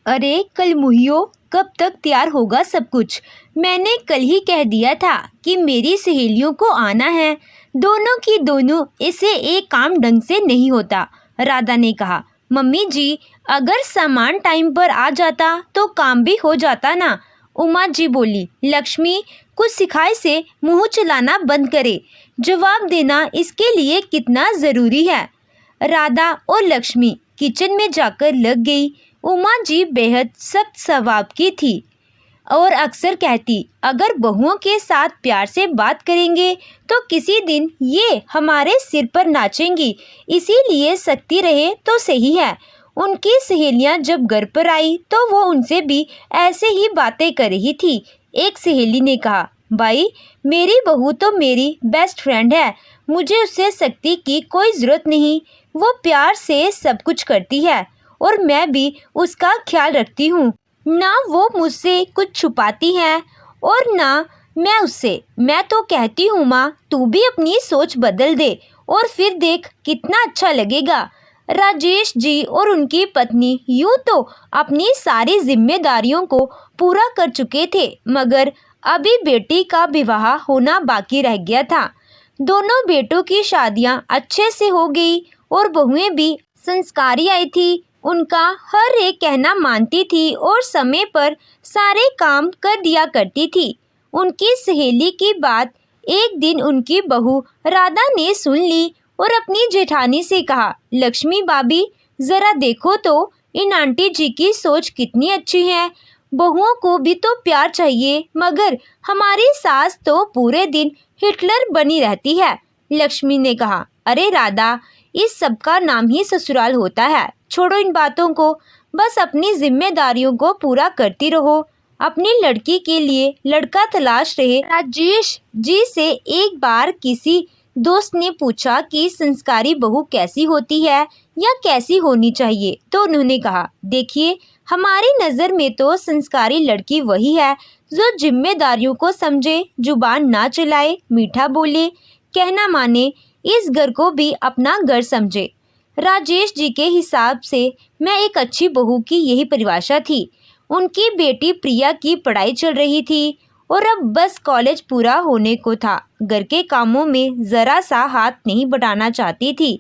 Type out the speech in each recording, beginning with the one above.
अरे कल मुहियो, कब तक तैयार होगा सब कुछ? मैंने कल ही कह दिया था कि मेरी सहेलियों को आना है। दोनों की दोनों, इसे एक काम ढंग से नहीं होता। राधा ने कहा। मम्मी जी, अगर सामान टाइम पर आ जाता तो काम भी हो जाता ना। उमा जी बोली। लक्ष्मी, कुछ सिखाए से मुंह चलाना बंद करे। जवाब देना इसके लिए कितना ज़रूरी है। राधा और लक्ष्मी किचन में जाकर लग गई। उमा जी बेहद सख्त स्वभाव की थी और अक्सर कहती, अगर बहुओं के साथ प्यार से बात करेंगे तो किसी दिन ये हमारे सिर पर नाचेंगी, इसीलिए सख्ती रहे तो सही है। उनकी सहेलियां जब घर पर आई तो वो उनसे भी ऐसे ही बातें कर रही थी। एक सहेली ने कहा, भाई मेरी बहू तो मेरी बेस्ट फ्रेंड है, मुझे उससे सख्ती की कोई ज़रूरत नहीं। वो प्यार से सब कुछ करती है और मैं भी उसका ख्याल रखती हूँ। ना वो मुझसे कुछ छुपाती है और ना मैं उससे। मैं तो कहती हूँ माँ, तू भी अपनी सोच बदल दे और फिर देख कितना अच्छा लगेगा। राजेश जी और उनकी पत्नी यूं तो अपनी सारी जिम्मेदारियों को पूरा कर चुके थे, मगर अभी बेटी का विवाह होना बाकी रह गया था। दोनों बेटों की शादियां अच्छे से हो गई और बहुएं भी संस्कारी आई थी। उनका हर एक कहना मानती थी और समय पर सारे काम कर दिया करती थी। उनकी सहेली की बात एक दिन उनकी बहू राधा ने सुन ली और अपनी जेठानी से कहा, लक्ष्मी भाभी, ज़रा देखो तो इन आंटी जी की सोच कितनी अच्छी है। बहुओं को भी तो प्यार चाहिए, मगर हमारी सास तो पूरे दिन हिटलर बनी रहती है। लक्ष्मी ने कहा, अरे राधा, इस सब का नाम ही ससुराल होता है। छोड़ो इन बातों को, बस अपनी जिम्मेदारियों को पूरा करती रहो। अपनी लड़की के लिए लड़का तलाश रहे। राजेश जी से एक बार किसी दोस्त ने पूछा कि संस्कारी बहू कैसी होती है या कैसी होनी चाहिए, तो उन्होंने कहा, देखिए हमारी नज़र में तो संस्कारी लड़की वही है जो जिम्मेदारियों को समझे, जुबान ना चलाए, मीठा बोले, कहना माने, इस घर को भी अपना घर समझे। राजेश जी के हिसाब से मैं एक अच्छी बहू की यही परिभाषा थी। उनकी बेटी प्रिया की पढ़ाई चल रही थी और अब बस कॉलेज पूरा होने को था। घर के कामों में ज़रा सा हाथ नहीं बटाना चाहती थी।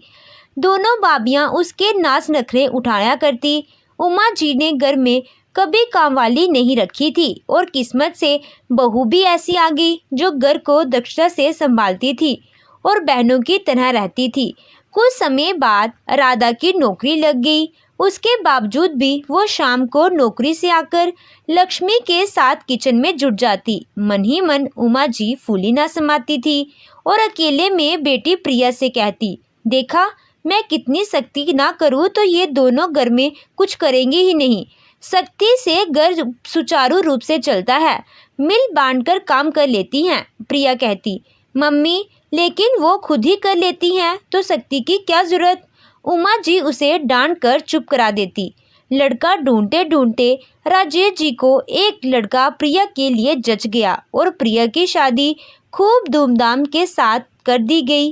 दोनों भाभियां उसके नाज नखरे उठाया करती। उमा जी ने घर में कभी कामवाली नहीं रखी थी और किस्मत से बहू भी ऐसी आ गई जो घर को दक्षता से संभालती थी और बहनों की तरह रहती थी। कुछ समय बाद राधा की नौकरी लग गई। उसके बावजूद भी वो शाम को नौकरी से आकर लक्ष्मी के साथ किचन में जुट जाती। मन ही मन उमा जी फूली ना समाती थी और अकेले में बेटी प्रिया से कहती, देखा मैं कितनी सख्ती ना करूँ तो ये दोनों घर में कुछ करेंगे ही नहीं। सख्ती से घर सुचारू रूप से चलता है, मिल बांट कर काम कर लेती हैं। प्रिया कहती, मम्मी लेकिन वो खुद ही कर लेती हैं तो सख्ती की क्या ज़रूरत। उमा जी उसे डांट कर चुप करा देती। लड़का ढूंढते ढूंढते राजेश जी को एक लड़का प्रिया के लिए जच गया और प्रिया की शादी खूब धूमधाम के साथ कर दी गई।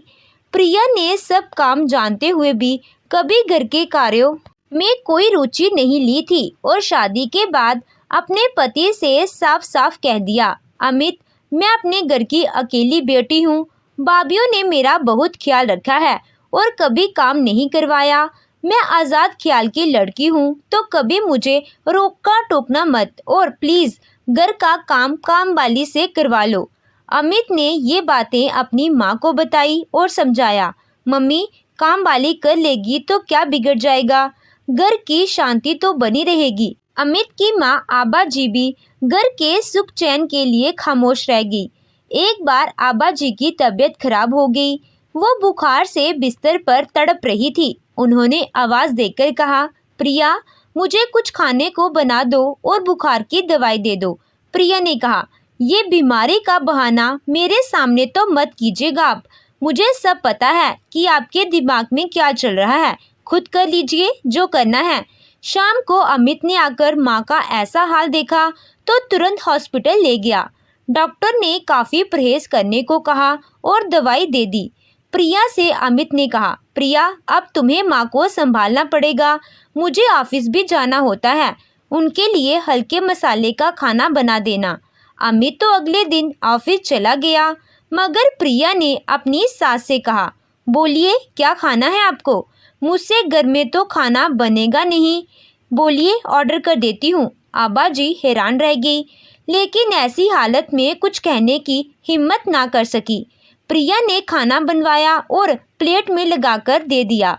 प्रिया ने सब काम जानते हुए भी कभी घर के कार्यों में कोई रुचि नहीं ली थी और शादी के बाद अपने पति से साफ साफ कह दिया, अमित, मैं अपने घर की अकेली बेटी हूँ। भाभीियों ने मेरा बहुत ख्याल रखा है और कभी काम नहीं करवाया। मैं आज़ाद ख्याल की लड़की हूँ तो कभी मुझे रोका टोकना मत और प्लीज़ घर का काम वाली से करवा लो। अमित ने ये बातें अपनी माँ को बताई और समझाया, मम्मी काम वाली कर लेगी तो क्या बिगड़ जाएगा, घर की शांति तो बनी रहेगी। अमित की माँ आबा जी भी घर के सुख चैन के लिए खामोश रह गई। एक बार आबा जी की तबीयत खराब हो गई। वो बुखार से बिस्तर पर तड़प रही थी। उन्होंने आवाज़ देकर कहा, प्रिया मुझे कुछ खाने को बना दो और बुखार की दवाई दे दो। प्रिया ने कहा, ये बीमारी का बहाना मेरे सामने तो मत कीजिएगा आप। मुझे सब पता है कि आपके दिमाग में क्या चल रहा है, खुद कर लीजिए जो करना है। शाम को अमित ने आकर माँ का ऐसा हाल देखा तो तुरंत हॉस्पिटल ले गया। डॉक्टर ने काफ़ी परहेज करने को कहा और दवाई दे दी। प्रिया से अमित ने कहा, प्रिया अब तुम्हें माँ को संभालना पड़ेगा, मुझे ऑफिस भी जाना होता है। उनके लिए हल्के मसाले का खाना बना देना। अमित तो अगले दिन ऑफिस चला गया, मगर प्रिया ने अपनी सास से कहा, बोलिए क्या खाना है आपको? मुझसे घर में तो खाना बनेगा नहीं। बोलिए ऑर्डर कर देती हूँ। आबा जी हैरान रह गई, लेकिन ऐसी हालत में कुछ कहने की हिम्मत ना कर सकी। प्रिया ने खाना बनवाया और प्लेट में लगाकर दे दिया।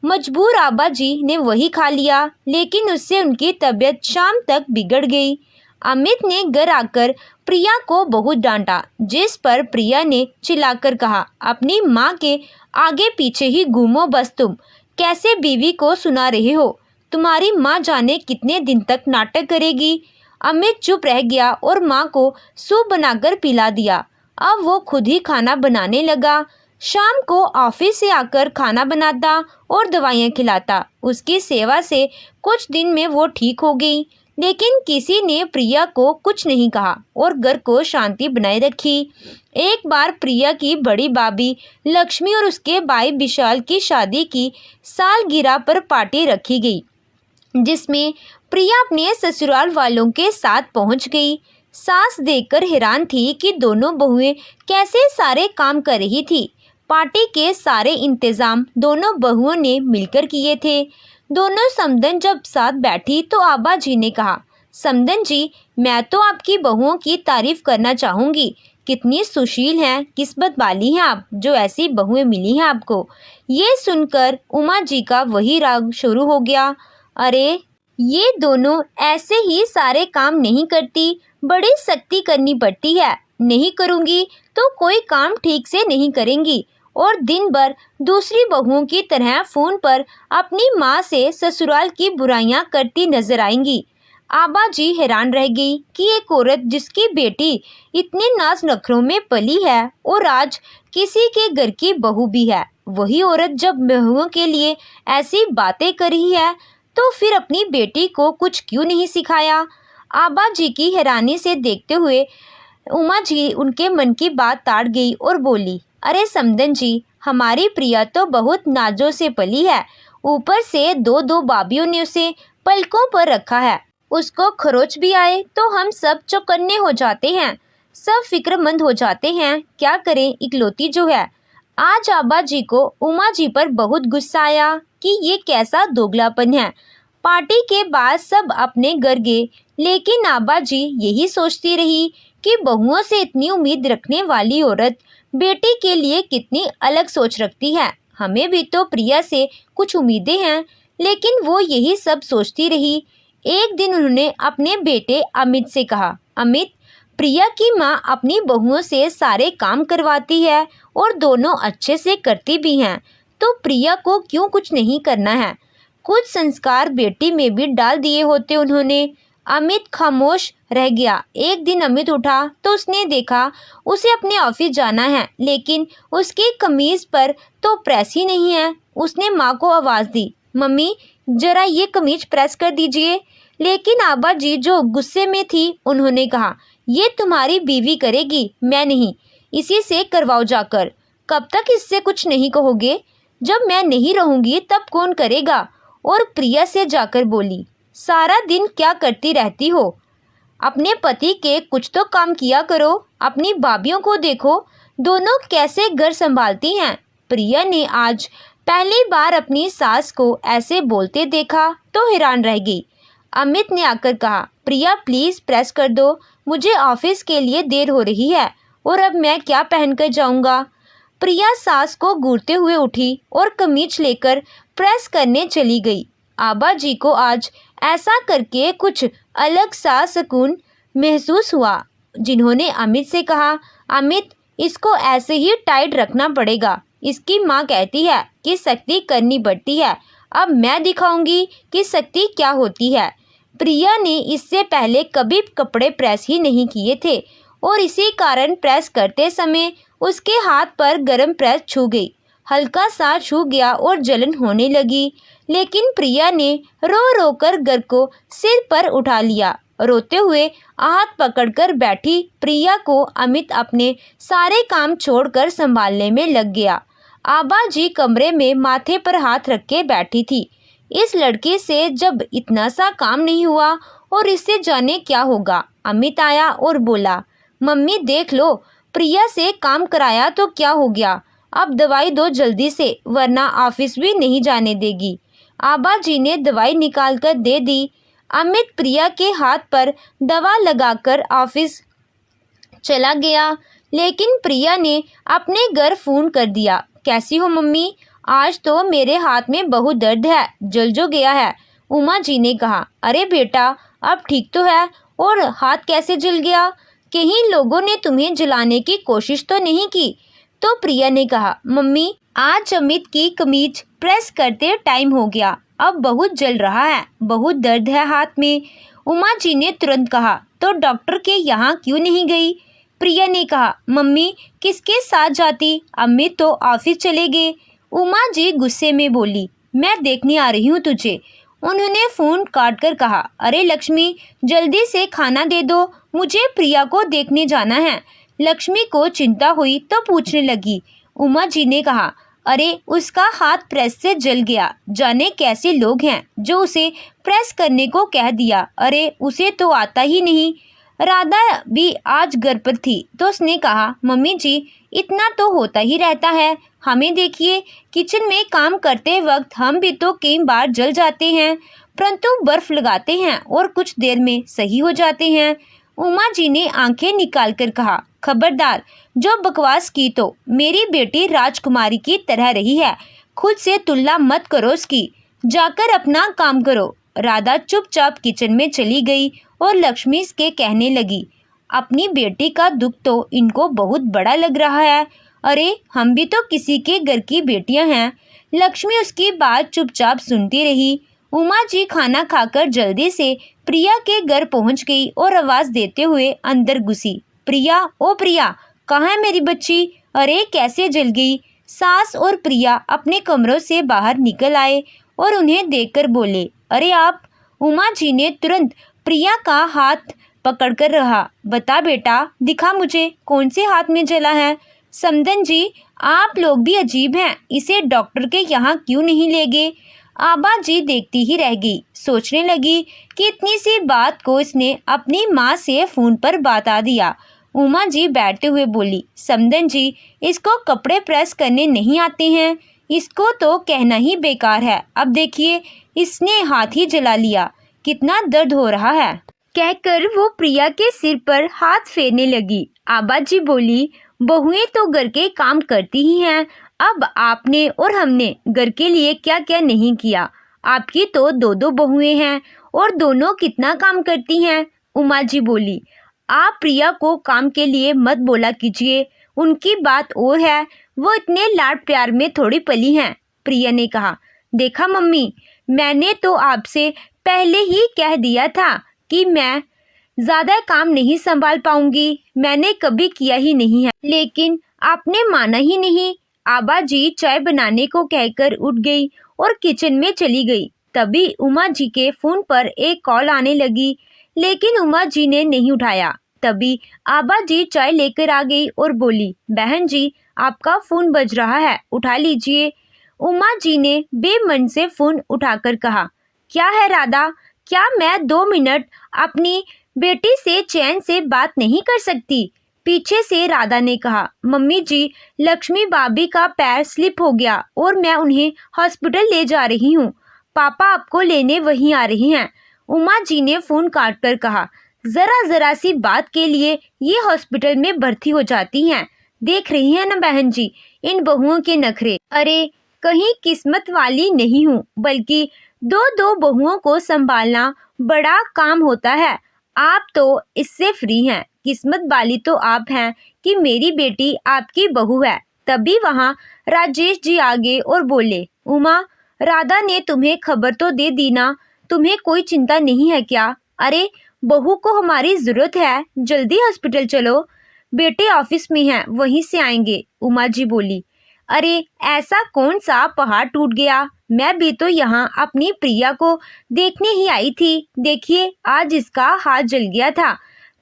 मजबूर आबा जी ने वही खा लिया, लेकिन उससे उनकी तबीयत शाम तक बिगड़ गई। अमित ने घर आकर प्रिया को बहुत डांटा, जिस पर प्रिया ने चिल्लाकर कहा, अपनी माँ के आगे पीछे ही घूमो बस तुम। कैसे बीवी को सुना रहे हो? तुम्हारी माँ जाने कितने दिन तक नाटक करेगी। अमित चुप रह गया और माँ को सूप बनाकर पिला दिया। अब वो खुद ही खाना बनाने लगा। शाम को ऑफिस से आकर खाना बनाता और दवाइयाँ खिलाता। उसकी सेवा से कुछ दिन में वो ठीक हो गई, लेकिन किसी ने प्रिया को कुछ नहीं कहा और घर को शांति बनाए रखी। एक बार प्रिया की बड़ी भाभी लक्ष्मी और उसके भाई विशाल की शादी की सालगिरह पर पार्टी रखी गई, जिसमें प्रिया अपने ससुराल वालों के साथ पहुंच गई। सास देखकर हैरान थी कि दोनों बहुएं कैसे सारे काम कर रही थी। पार्टी के सारे इंतजाम दोनों बहुओं ने मिलकर किए थे। दोनों समधन जब साथ बैठी तो आबा जी ने कहा, समधन जी, मैं तो आपकी बहुओं की तारीफ करना चाहूँगी। कितनी सुशील हैं, किस्मत वाली हैं आप, जो ऐसी बहुएं मिली हैं आपको। ये सुनकर उमा जी का वही राग शुरू हो गया, अरे ये दोनों ऐसे ही सारे काम नहीं करती, बड़ी सख्ती करनी पड़ती है। नहीं करूँगी तो कोई काम ठीक से नहीं करेंगी और दिन भर दूसरी बहुओं की तरह फ़ोन पर अपनी माँ से ससुराल की बुराइयां करती नजर आएंगी। आबा जी हैरान रह गई कि एक औरत जिसकी बेटी इतने नाज नखरों में पली है और आज किसी के घर की बहू भी है, वही औरत जब बहुओं के लिए ऐसी बातें कर रही है तो फिर अपनी बेटी को कुछ क्यों नहीं सिखाया। आबा जी की हैरानी से देखते हुए उमा जी उनके मन की बात ताड़ गई और बोली, अरे समधन जी, हमारी प्रिया तो बहुत नाजों से पली है, ऊपर से दो दो भाभियों ने उसे पलकों पर रखा है। उसको खरोच भी आए तो हम सब चौकन्ने हो जाते हैं, सब फिक्रमंद हो जाते हैं। क्या करें, इकलौती जो है। आज आबा जी को उमा जी पर बहुत गुस्सा आया कि ये कैसा दोगलापन है। पार्टी के बाद सब अपने घर गए, लेकिन आबा जी यही सोचती रही कि बहुओं से इतनी उम्मीद रखने वाली औरत बेटी के लिए कितनी अलग सोच रखती है। हमें भी तो प्रिया से कुछ उम्मीदें हैं, लेकिन वो यही सब सोचती रही। एक दिन उन्होंने अपने बेटे अमित से कहा, अमित, प्रिया की माँ अपनी बहुओं से सारे काम करवाती है और दोनों अच्छे से करती भी हैं, तो प्रिया को क्यों कुछ नहीं करना है? कुछ संस्कार बेटी में भी डाल दिए होते उन्होंने। अमित खामोश रह गया। एक दिन अमित उठा तो उसने देखा उसे अपने ऑफिस जाना है, लेकिन उसकी कमीज पर तो प्रेस ही नहीं है। उसने माँ को आवाज़ दी, मम्मी जरा ये कमीज प्रेस कर दीजिए। लेकिन आबा जी जो गुस्से में थी, उन्होंने कहा, ये तुम्हारी बीवी करेगी, मैं नहीं, इसी से करवाओ जाकर। कब तक इससे कुछ नहीं कहोगे? जब मैं नहीं रहूँगी तब कौन करेगा? और प्रिया से जाकर बोली, सारा दिन क्या करती रहती हो? अपने पति के कुछ तो काम किया करो। अपनी भाभियों को देखो, दोनों कैसे घर संभालती हैं। प्रिया ने आज पहली बार अपनी सास को ऐसे बोलते देखा तो हैरान रह गई। अमित ने आकर कहा, प्रिया प्लीज़ प्रेस कर दो, मुझे ऑफिस के लिए देर हो रही है और अब मैं क्या पहनकर जाऊंगा। प्रिया सास को घूरते हुए उठी और कमीज लेकर प्रेस करने चली गई। आबा जी को आज ऐसा करके कुछ अलग सा सुकून महसूस हुआ। जिन्होंने अमित से कहा, अमित इसको ऐसे ही टाइट रखना पड़ेगा, इसकी माँ कहती है कि सख्ती करनी पड़ती है, अब मैं दिखाऊंगी कि सख्ती क्या होती है। प्रिया ने इससे पहले कभी कपड़े प्रेस ही नहीं किए थे और इसी कारण प्रेस करते समय उसके हाथ पर गर्म प्रेस छू गई। हल्का सा छू गया और जलन होने लगी, लेकिन प्रिया ने रो रो कर घर को सिर पर उठा लिया। रोते हुए हाथ पकड़कर बैठी प्रिया को अमित अपने सारे काम छोड़कर संभालने में लग गया। आबा जी कमरे में माथे पर हाथ रख के बैठी थी। इस लड़के से जब इतना सा काम नहीं हुआ और इससे जाने क्या होगा। अमित आया और बोला, मम्मी देख लो, प्रिया से काम कराया तो क्या हो गया, अब दवाई दो जल्दी से, वरना ऑफिस भी नहीं जाने देगी। आबा जी ने दवाई निकाल कर दे दी। अमित प्रिया के हाथ पर दवा लगाकर ऑफिस चला गया, लेकिन प्रिया ने अपने घर फ़ोन कर दिया। कैसी हो मम्मी, आज तो मेरे हाथ में बहुत दर्द है, जल जो गया है। उमा जी ने कहा, अरे बेटा अब ठीक तो है, और हाथ कैसे जल गया, कहीं लोगों ने तुम्हें जलाने की कोशिश तो नहीं की। तो प्रिया ने कहा, मम्मी आज अमित की कमीज प्रेस करते टाइम हो गया, अब बहुत जल रहा है, बहुत दर्द है हाथ में। उमा जी ने तुरंत कहा, तो डॉक्टर के यहाँ क्यों नहीं गई। प्रिया ने कहा, मम्मी किसके साथ जाती, अमित तो ऑफिस चले गए। उमा जी गुस्से में बोली, मैं देखने आ रही हूँ तुझे। उन्होंने फ़ोन काट कर कहा, अरे लक्ष्मी जल्दी से खाना दे दो, मुझे प्रिया को देखने जाना है। लक्ष्मी को चिंता हुई तो पूछने लगी। उमा जी ने कहा, अरे उसका हाथ प्रेस से जल गया, जाने कैसे लोग हैं जो उसे प्रेस करने को कह दिया, अरे उसे तो आता ही नहीं। राधा भी आज घर पर थी तो उसने कहा, मम्मी जी इतना तो होता ही रहता है, हमें देखिए किचन में काम करते वक्त हम भी तो कई बार जल जाते हैं, परंतु बर्फ लगाते हैं और कुछ देर में सही हो जाते हैं। उमा जी ने आंखें निकाल कर कहा, खबरदार, जो बकवास की तो मेरी बेटी राजकुमारी की तरह रही है, खुद से तुलना मत करो उसकी, जाकर अपना काम करो। राधा चुपचाप किचन में चली गई और लक्ष्मी के कहने लगी, अपनी बेटी का दुख तो इनको बहुत बड़ा लग रहा है, अरे हम भी तो किसी के घर की बेटियां हैं। लक्ष्मी उसकी बात चुपचाप सुनती रही। उमा जी खाना खाकर जल्दी से प्रिया के घर पहुंच गई और आवाज़ देते हुए अंदर घुसी, प्रिया, ओ प्रिया, कहाँ है मेरी बच्ची, अरे कैसे जल गई। सास और प्रिया अपने कमरों से बाहर निकल आए और उन्हें देखकर बोले, अरे आप। उमा जी ने तुरंत प्रिया का हाथ पकड़कर रहा, बता बेटा, दिखा मुझे कौन से हाथ में जला है। समदन जी आप लोग भी अजीब हैं, इसे डॉक्टर के यहाँ क्यों नहीं ले गए। आबा जी देखती ही रह गई, सोचने लगी कि इतनी सी बात को इसने अपनी माँ से फ़ोन पर बता दिया। उमा जी बैठते हुए बोली, समदन जी इसको कपड़े प्रेस करने नहीं आते हैं, इसको तो कहना ही बेकार है, अब देखिए इसने हाथ ही जला लिया, कितना दर्द हो रहा है। कहकर वो प्रिया के सिर पर हाथ फेरने लगी। आबा जी बोली, बहुएं तो घर के काम करती ही हैं, अब आपने और हमने घर के लिए क्या क्या नहीं किया, आपकी तो दो दो बहुएं हैं और दोनों कितना काम करती हैं। उमा जी बोली, आप प्रिया को काम के लिए मत बोला कीजिए, उनकी बात और है, वो इतने लाड प्यार में थोड़ी पली हैं। प्रिया ने कहा, देखा मम्मी, मैंने तो आपसे पहले ही कह दिया था कि मैं ज़्यादा काम नहीं संभाल पाऊंगी, मैंने कभी किया ही नहीं है, लेकिन आपने माना ही नहीं। आबा जी चाय बनाने को कहकर उठ गई और किचन में चली गई। तभी उमा जी के फ़ोन पर एक कॉल आने लगी, लेकिन उमा जी ने नहीं उठाया। तभी आबा जी चाय लेकर आ गई और बोली, बहन जी आपका फ़ोन बज रहा है, उठा लीजिए। उमा जी ने बेमन से फ़ोन उठाकर कहा, क्या है राधा, क्या मैं 2 मिनट अपनी बेटी से चैन से बात नहीं कर सकती। पीछे से राधा ने कहा, मम्मी जी लक्ष्मी भाभी का पैर स्लिप हो गया और मैं उन्हें हॉस्पिटल ले जा रही हूँ, पापा आपको लेने वहीं आ रहे हैं। उमा जी ने फ़ोन काट कर कहा, ज़रा सी बात के लिए ये हॉस्पिटल में भर्ती हो जाती हैं, देख रही हैं ना बहन जी इन बहुओं के नखरे, अरे कहीं किस्मत वाली नहीं हूँ, बल्कि दो दो बहुओं को संभालना बड़ा काम होता है, आप तो इससे फ्री हैं, किस्मत वाली तो आप हैं कि मेरी बेटी आपकी बहू है। तभी वहाँ राजेश जी आ गए और बोले, उमा, राधा ने तुम्हें खबर तो दे दी ना, तुम्हें कोई चिंता नहीं है क्या। अरे बहू को हमारी ज़रूरत है, जल्दी हॉस्पिटल चलो, बेटे ऑफिस में हैं, वहीं से आएंगे। उमा जी बोली, अरे ऐसा कौन सा पहाड़ टूट गया, मैं भी तो यहाँ अपनी प्रिया को देखने ही आई थी, देखिए आज इसका हाथ जल गया था।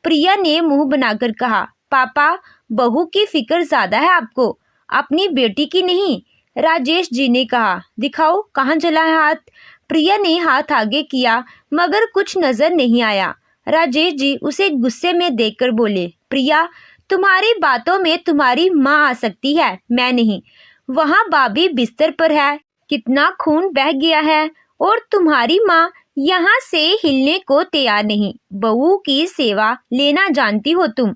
प्रिया ने मुंह बनाकर कहा, पापा बहू की फिक्र ज़्यादा है आपको, अपनी बेटी की नहीं। राजेश जी ने कहा, दिखाओ कहाँ जला है हाथ। प्रिया ने हाथ आगे किया मगर कुछ नजर नहीं आया। राजेश जी उसे गुस्से में देखकर बोले, प्रिया, तुम्हारी बातों में तुम्हारी माँ आ सकती है, मैं नहीं। वहाँ भाभी बिस्तर पर है, कितना खून बह गया है, और तुम्हारी माँ यहाँ से हिलने को तैयार नहीं। बहू की सेवा लेना जानती हो तुम,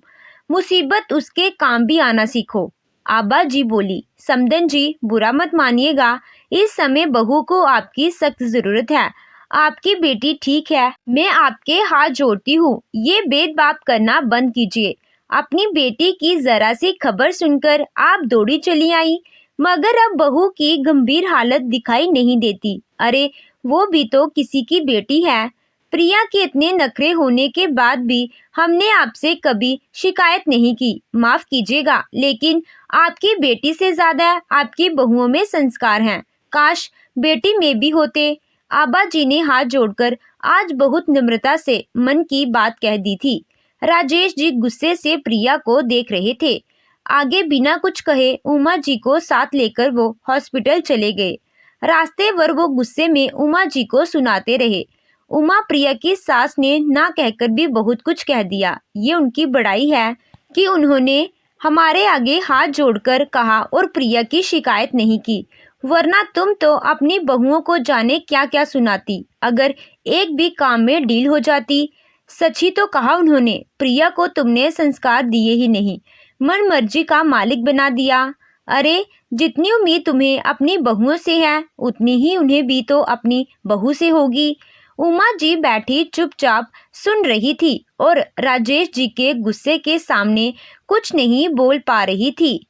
मुसीबत उसके काम भी आना सीखो। आबा जी बोली, समदन जी बुरा मत मानिएगा, इस समय बहू को आपकी सख्त जरूरत है। आपकी बेटी ठीक है, मैं आपके हाथ जोड़ती हूँ, ये भेदभाव करना बंद कीजिए। अपनी बेटी की जरा सी खबर सुनकर आप दौड़ी चली आई, मगर अब बहू की गंभीर हालत दिखाई नहीं देती। अरे वो भी तो किसी की बेटी है। प्रिया के इतने नखरे होने के बाद भी हमने आपसे कभी शिकायत नहीं की, माफ कीजिएगा, लेकिन आपकी बेटी से ज्यादा आपकी बहुओं में संस्कार हैं। काश बेटी में भी होते। आबा जी ने हाथ जोड़कर आज बहुत नम्रता से मन की बात कह दी थी। राजेश जी गुस्से से प्रिया को देख रहे थे। आगे बिना कुछ कहे उमा जी को साथ लेकर वो हॉस्पिटल चले गए। रास्ते भर वो गुस्से में उमा जी को सुनाते रहे। उमा प्रिया की सास ने ना कहकर भी बहुत कुछ कह दिया। ये उनकी बड़ाई है कि उन्होंने हमारे आगे हाथ जोड़कर कहा और प्रिया की शिकायत नहीं की, वरना तुम तो अपनी बहुओं को जाने क्या क्या सुनाती अगर एक भी काम में डील हो जाती। सच ही तो कहा उन्होंने, प्रिया को तुमने संस्कार दिए ही नहीं, मन मर्जी का मालिक बना दिया। अरे जितनी उम्मीद तुम्हें अपनी बहुओं से है उतनी ही उन्हें भी तो अपनी बहू से होगी। उमा जी बैठी चुपचाप सुन रही थी और राजेश जी के गुस्से के सामने कुछ नहीं बोल पा रही थी।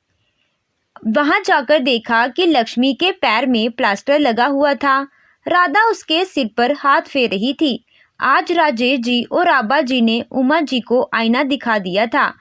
वहां जाकर देखा कि लक्ष्मी के पैर में प्लास्टर लगा हुआ था। राधा उसके सिर पर हाथ फेर रही थी। आज राजेश जी और आबा जी ने उमा जी को आईना दिखा दिया था,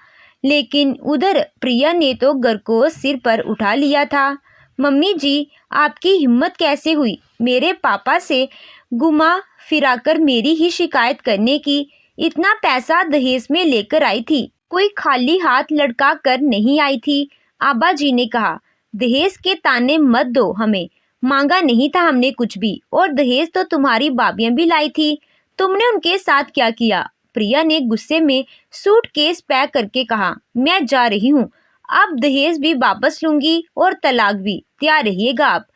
लेकिन उधर प्रिया ने तो घर को सिर पर उठा लिया था। मम्मी जी, आपकी हिम्मत कैसे हुई मेरे पापा से घुमा फिराकर मेरी ही शिकायत करने की? इतना पैसा दहेज में लेकर आई थी, कोई खाली हाथ लटका कर नहीं आई थी। आबा जी ने कहा, दहेज के ताने मत दो हमें, मांगा नहीं था हमने कुछ भी, और दहेज तो तुम्हारी भाभियां भी लाई थी, तुमने उनके साथ क्या किया? प्रिया ने गुस्से में सूटकेस पैक करके कहा, मैं जा रही हूँ, अब दहेज भी वापस लूंगी और तलाक भी, तैयार रहिएगा आप।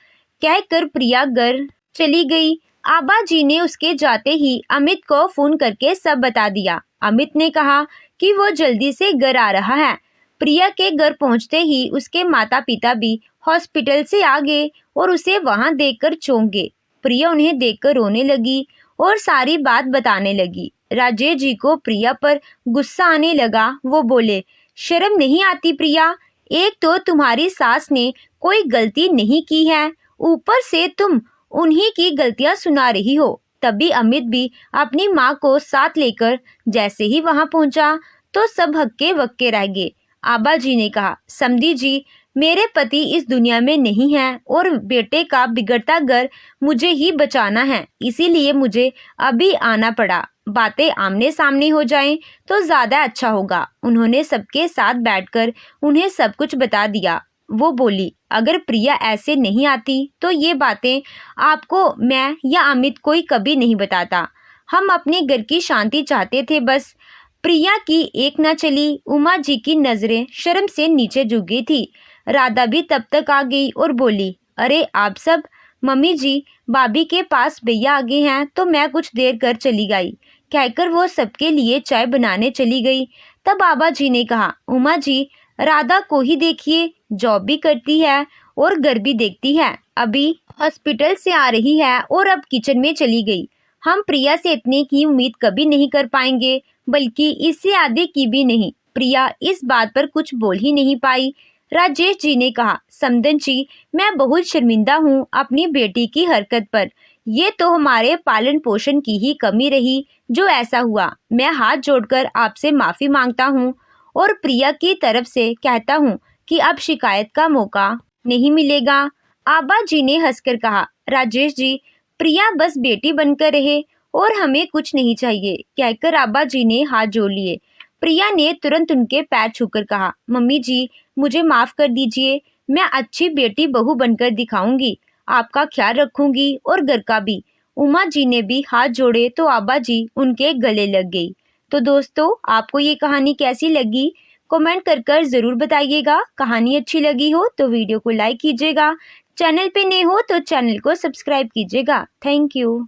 कहकर प्रिया घर चली गई। आबा जी ने उसके जाते ही अमित को फोन करके सब बता दिया। अमित ने कहा कि वो जल्दी से घर आ रहा है। प्रिया के घर पहुंचते ही उसके माता पिता भी हॉस्पिटल से आ गए और उसे वहां देखकर चौंक गए। प्रिया उन्हें देखकर रोने लगी और सारी बात बताने लगी। राजेश जी को प्रिया पर गुस्सा आने लगा। वो बोले, शर्म नहीं आती प्रिया? एक तो तुम्हारी सास ने कोई गलती नहीं की है, ऊपर से तुम उन्हीं की गलतियां सुना रही हो। तभी अमित भी अपनी माँ को साथ लेकर जैसे ही वहां पहुंचा तो सब हक्के वक्के रह गए। आबा जी ने कहा, समधी जी, मेरे पति इस दुनिया में नहीं है और बेटे का बिगड़ता घर मुझे ही बचाना है, इसीलिए मुझे अभी आना पड़ा। बातें आमने सामने हो जाएं तो ज्यादा अच्छा होगा। उन्होंने सबके साथ बैठकर उन्हें सब कुछ बता दिया। वो बोली, अगर प्रिया ऐसे नहीं आती तो ये बातें आपको मैं या अमित कोई कभी नहीं बताता। हम अपने घर की शांति चाहते थे बस। प्रिया की एक न चली। उमा जी की नजरें शर्म से नीचे झुक गई थी। राधा भी तब तक आ गई और बोली, अरे आप सब? मम्मी जी, भाभी के पास भैया आ गए हैं तो मैं कुछ देर घर चली गई, कहकर वो सबके लिए चाय बनाने चली गई। तब बाबा जी ने कहा, उमा जी, राधा को ही देखिए, जॉब भी करती है और घर भी देखती है, अभी हॉस्पिटल से आ रही है और अब किचन में चली गई। हम प्रिया से इतने की उम्मीद कभी नहीं कर पाएंगे, बल्कि इससे आधे की भी नहीं। प्रिया इस बात पर कुछ बोल ही नहीं पाई। राजेश जी ने कहा, समदन जी, मैं बहुत शर्मिंदा हूँ अपनी बेटी की हरकत पर। ये तो हमारे पालन पोषण की ही कमी रही जो ऐसा हुआ। मैं हाथ जोड़कर आपसे माफी मांगता हूँ और प्रिया की तरफ से कहता हूँ कि अब शिकायत का मौका नहीं मिलेगा। आबा जी ने हंसकर कहा, राजेश जी, प्रिया बस बेटी बनकर रहे और हमें कुछ नहीं चाहिए, कहकर आबा जी ने हाथ जोड़ लिए। प्रिया ने तुरंत उनके पैर छूकर कहा, मम्मी जी, मुझे माफ कर दीजिए, मैं अच्छी बेटी बहू बनकर दिखाऊंगी, आपका ख्याल रखूंगी और घर का भी। उमा जी ने भी हाथ जोड़े तो आबा जी उनके गले लग गई। तो दोस्तों, आपको ये कहानी कैसी लगी कमेंट कर ज़रूर बताइएगा। कहानी अच्छी लगी हो तो वीडियो को लाइक कीजिएगा। चैनल पे नए हो तो चैनल को सब्सक्राइब कीजिएगा। Thank you.